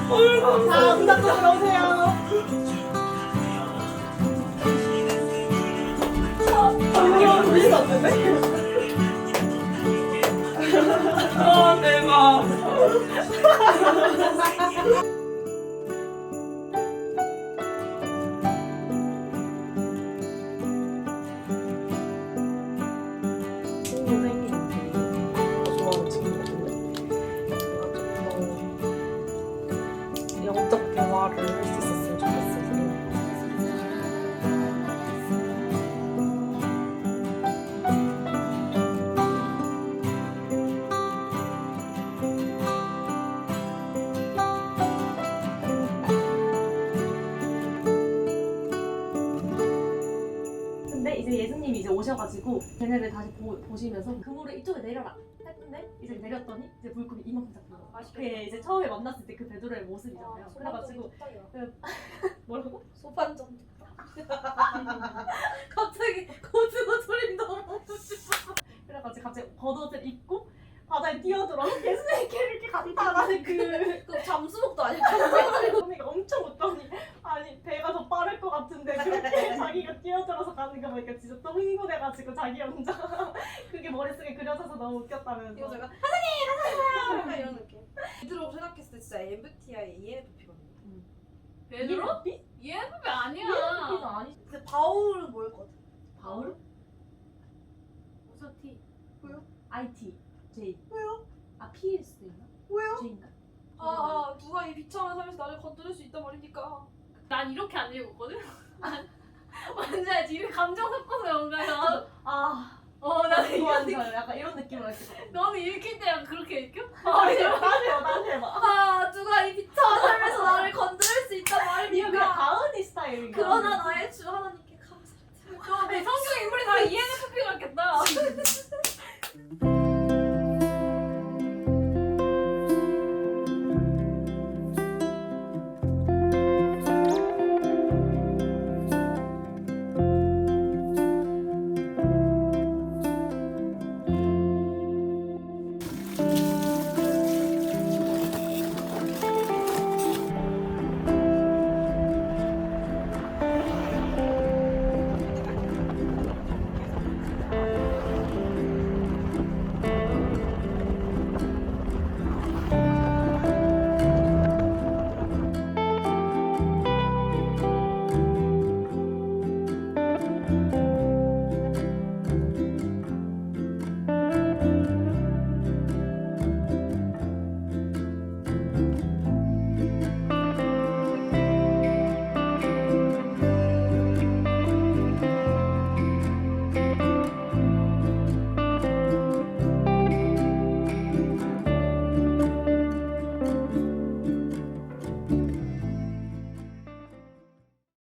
자, 응답 들어오세요. 이거 돌릴 수 없는데? 아 대박. 친구 생기는데 좋아하는 친구거든요. 그래가지고 영적 대화를 할 수 있었으면 좋겠어요. 근데 이제 예수님이 이제 오셔가지고 걔네를 다시 보시면서 그물을 이쪽에 내려라 했는데 이제 내렸더니 이제 물고기 이만큼 잡힌 거야. 그게 이제 처음에 만났을 때 그 베드로의 모습이잖아요. 그래가지고 뭐라고? 소반전. 갑자기 고등어 소리 너무 듣고 싶어. 그래가지고 갑자기 겉옷을 입고 바다에 뛰어들어 예수님께 이렇게 간다라는 그 잠수복도 아니고 언니가 엄청 웃더니 아니 배가 더 빠를 것 같은데 그렇게 자기가 뛰어들어서 가는 거 보니까 진짜 또 흥분해가지고 자기 혼자 그게 머릿속에 그려져서 너무 웃겼다면서. 이거 제가 하나님 하나님 이런 느낌. 베드로 생각했을 때 진짜 MBTI ENFP거든요. 베드로? ENFP 아니야. ENFP는 아니. 근데 바울은 뭐일 것 같아? 바울? 무슨 T? IT J. 왜요? 아 P일 수도 있나? 왜요? J인가? 누가 이 비참한 삶에서 나를 건드릴 수 있단 말입니까? 난 이렇게 안 읽었거든. 뭔지 알지? 이렇게 감정 섞어서 연가요. 나는 좋아하는 이런 사람 약간 이런 느낌으로 했을 것 같아. 너는 읽힐 때 약간 그렇게 읽혀? 난 해봐. 하나